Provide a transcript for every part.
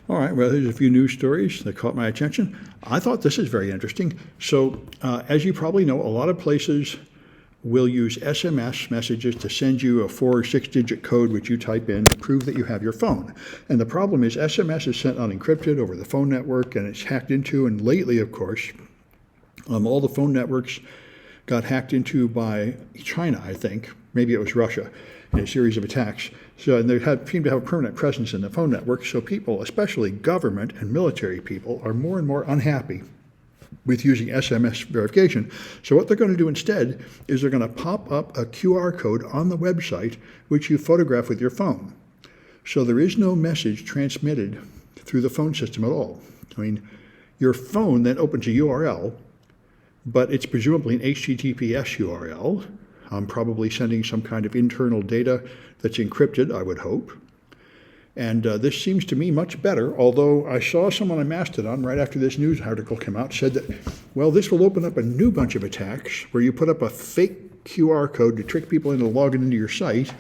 All right, well, here's a few news stories that caught my attention. I thought this is very interesting. So, as you probably know, a lot of places will use SMS messages to send you a 4 or 6-digit code which you type in to prove that you have your phone. And the problem is SMS is sent unencrypted over the phone network, and it's hacked into. And lately, of course, all the phone networks got hacked into by China, I think. Maybe it was Russia, in a series of attacks. So, and they seem to have a permanent presence in the phone network. So people, especially government and military people, are more and more unhappy with using SMS verification. So what they're going to do instead is they're going to pop up a QR code on the website which you photograph with your phone. So there is no message transmitted through the phone system at all. I mean, your phone then opens a URL, but it's presumably an HTTPS URL. I'm probably sending some kind of internal data that's encrypted, I would hope. And this seems to me much better, although I saw someone on Mastodon right after this news article came out said that, well, this will open up a new bunch of attacks where you put up a fake QR code to trick people into logging into your site.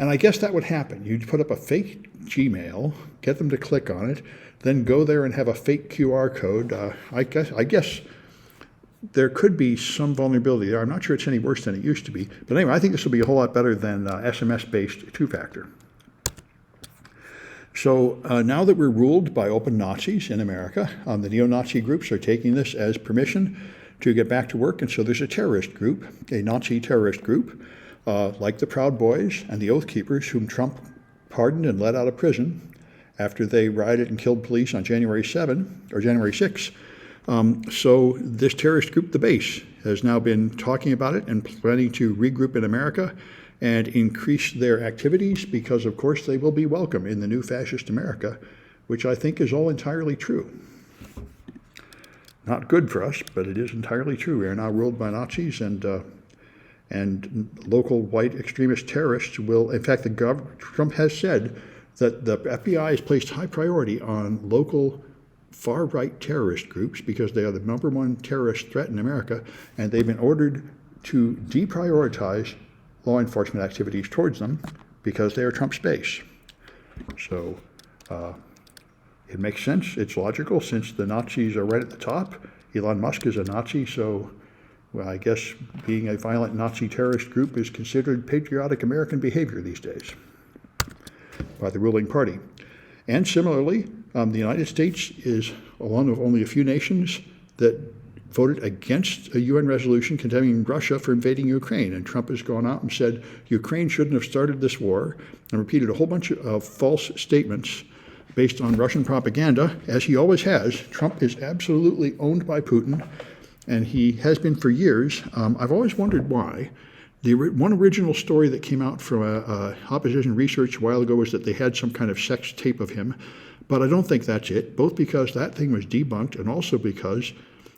And I guess that would happen. You'd put up a fake Gmail, get them to click on it, then go there and have a fake QR code. I guess there could be some vulnerability there. I'm not sure it's any worse than it used to be. But anyway, I think this will be a whole lot better than SMS-based two-factor. So now that we're ruled by open Nazis in America, the neo-Nazi groups are taking this as permission to get back to work. And so there's a terrorist group, a Nazi terrorist group, like the Proud Boys and the Oath Keepers, whom Trump pardoned and let out of prison after they rioted and killed police on January 7 or January 6. So this terrorist group, the Base, has now been talking about it and planning to regroup in America and increase their activities because, of course, they will be welcome in the new fascist America, which I think is all entirely true. Not good for us, but it is entirely true. We are now ruled by Nazis, and local white extremist terrorists will, in fact, Trump has said that the FBI has placed high priority on local far-right terrorist groups because they are the #1 terrorist threat in America, and they've been ordered to deprioritize law enforcement activities towards them because they are Trump's base. So it makes sense. It's logical since the Nazis are right at the top. Elon Musk is a Nazi, so well, I guess being a violent Nazi terrorist group is considered patriotic American behavior these days by the ruling party. And similarly, the United States is one of only a few nations that voted against a UN resolution condemning Russia for invading Ukraine. And Trump has gone out and said Ukraine shouldn't have started this war and repeated a whole bunch of false statements based on Russian propaganda, as he always has. Trump is absolutely owned by Putin, and he has been for years. I've always wondered why. The one original story that came out from opposition research a while ago was that they had some kind of sex tape of him, but I don't think that's it, both because that thing was debunked and also because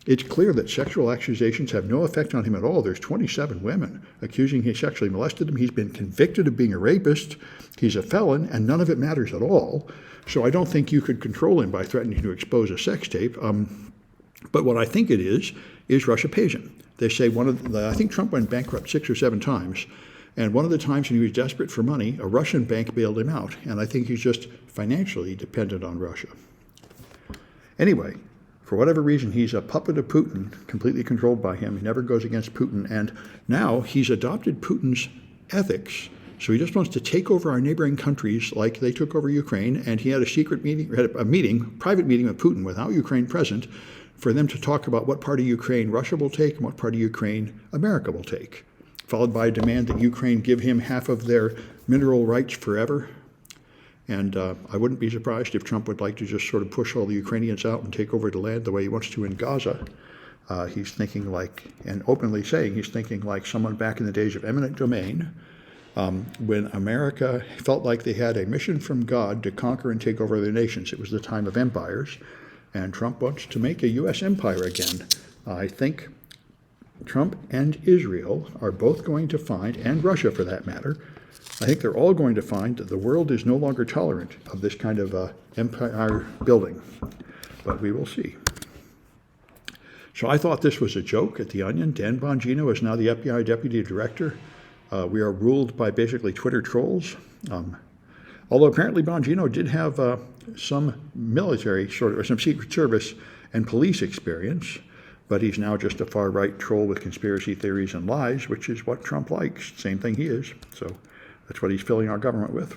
it's clear that sexual accusations have no effect on him at all. There's 27 women accusing he sexually molested him. He's been convicted of being a rapist. He's a felon, and none of it matters at all. So I don't think you could control him by threatening to expose a sex tape. But what I think it is Russia pays him. They say I think Trump went bankrupt 6 or 7 times. And one of the times when he was desperate for money, a Russian bank bailed him out. And I think he's just financially dependent on Russia. Anyway, for whatever reason, he's a puppet of Putin, completely controlled by him. He never goes against Putin. And now he's adopted Putin's ethics. So he just wants to take over our neighboring countries like they took over Ukraine. And he had a private meeting with Putin without Ukraine present for them to talk about what part of Ukraine Russia will take and what part of Ukraine America will take, followed by a demand that Ukraine give him half of their mineral rights forever. And I wouldn't be surprised if Trump would like to just sort of push all the Ukrainians out and take over the land the way he wants to in Gaza. He's thinking like, and openly saying he's thinking like someone back in the days of eminent domain, when America felt like they had a mission from God to conquer and take over other nations. It was the time of empires, and Trump wants to make a U.S. empire again. I think Trump and Israel are both going to find, and Russia for that matter, I think they're all going to find that the world is no longer tolerant of this kind of empire building. But we will see. So I thought this was a joke at The Onion. Dan Bongino is now the FBI deputy director. We are ruled by basically Twitter trolls. Although apparently Bongino did have some military or some Secret Service and police experience, but he's now just a far-right troll with conspiracy theories and lies, which is what Trump likes. Same thing he is. So that's what he's filling our government with.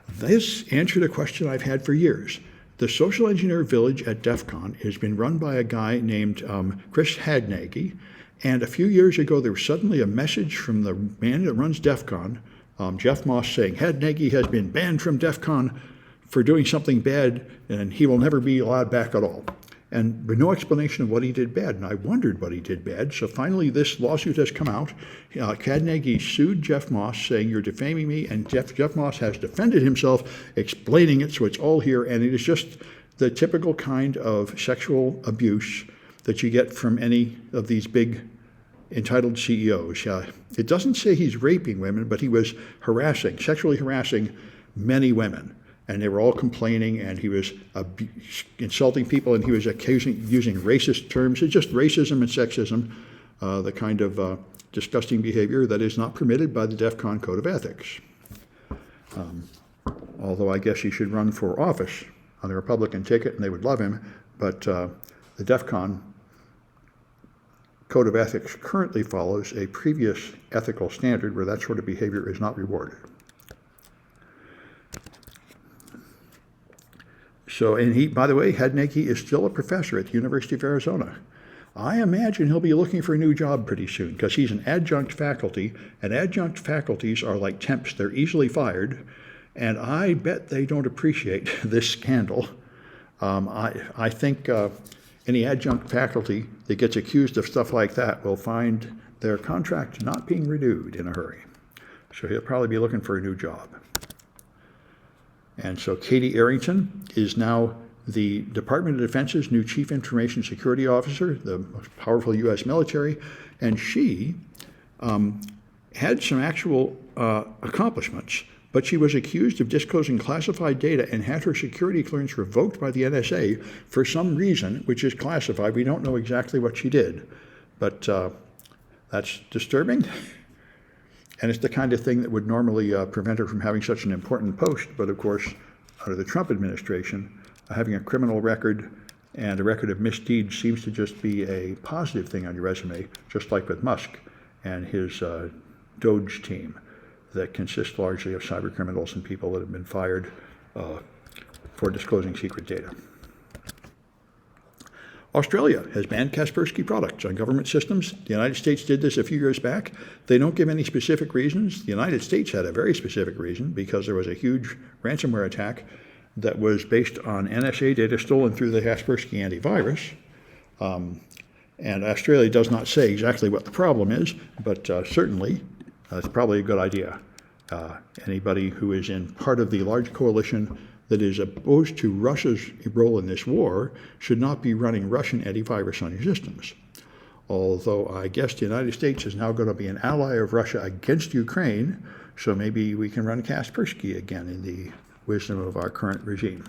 This answered a question I've had for years. The social engineer village at DEF CON has been run by a guy named Chris Hadnagy, and a few years ago there was suddenly a message from the man that runs DEF CON, Jeff Moss, saying Hadnagy has been banned from DEF CON for doing something bad, and he will never be allowed back at all. And with no explanation of what he did bad. And I wondered what he did bad. So finally, this lawsuit has come out. Hadnagy sued Jeff Moss, saying, "You're defaming me." And Jeff Moss has defended himself, explaining it. So it's all here. And it is just the typical kind of sexual abuse that you get from any of these big entitled CEOs. It doesn't say he's raping women, but he was sexually harassing many women. And they were all complaining, and he was insulting people, and he was using racist terms. It's just racism and sexism, the kind of disgusting behavior that is not permitted by the DEF CON Code of Ethics. Although I guess he should run for office on the Republican ticket, and they would love him. But the DEF CON Code of Ethics currently follows a previous ethical standard where that sort of behavior is not rewarded. So, and he, by the way, Hadnagy is still a professor at the University of Arizona. I imagine he'll be looking for a new job pretty soon because he's an adjunct faculty, and adjunct faculties are like temps. They're easily fired, and I bet they don't appreciate this scandal. I think any adjunct faculty that gets accused of stuff like that will find their contract not being renewed in a hurry. So he'll probably be looking for a new job. And so Katie Arrington is now the Department of Defense's new Chief Information Security Officer, the most powerful U.S. military, and she had some actual accomplishments, but she was accused of disclosing classified data and had her security clearance revoked by the NSA for some reason, which is classified. We don't know exactly what she did, but that's disturbing. And it's the kind of thing that would normally prevent her from having such an important post. But of course, under the Trump administration, having a criminal record and a record of misdeeds seems to just be a positive thing on your resume, just like with Musk and his Doge team that consists largely of cyber criminals and people that have been fired for disclosing secret data. Australia has banned Kaspersky products on government systems. The United States did this a few years back. They don't give any specific reasons. The United States had a very specific reason because there was a huge ransomware attack that was based on NSA data stolen through the Kaspersky antivirus. And Australia does not say exactly what the problem is, but certainly it's probably a good idea. Anybody who is in part of the large coalition that is opposed to Russia's role in this war should not be running Russian antivirus on your systems. Although I guess the United States is now going to be an ally of Russia against Ukraine, so maybe we can run Kaspersky again in the wisdom of our current regime.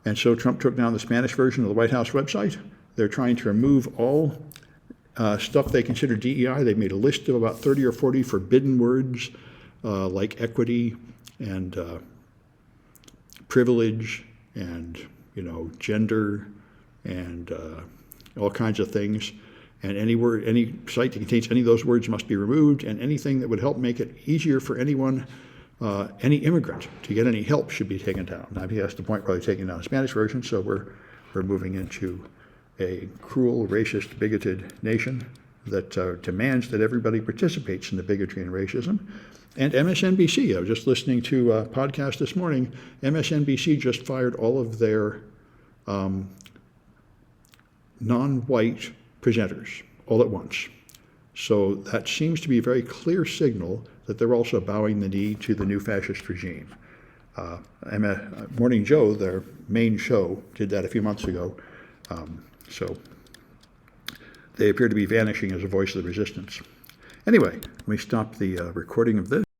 And so Trump took down the Spanish version of the White House website. They're trying to remove all stuff they consider DEI. They made a list of about 30 or 40 forbidden words like equity and privilege and gender and all kinds of things, and any site that contains any of those words must be removed, and anything that would help make it easier for anyone, any immigrant, to get any help should be taken down. Now that's the point where they're taking down the Spanish version, so we're moving into a cruel, racist, bigoted nation that demands that everybody participates in the bigotry and racism. And MSNBC, I was just listening to a podcast this morning, MSNBC just fired all of their non-white presenters all at once. So that seems to be a very clear signal that they're also bowing the knee to the new fascist regime. Morning Joe, their main show, did that a few months ago. So they appear to be vanishing as a voice of the resistance. Anyway, let me stop the recording of this.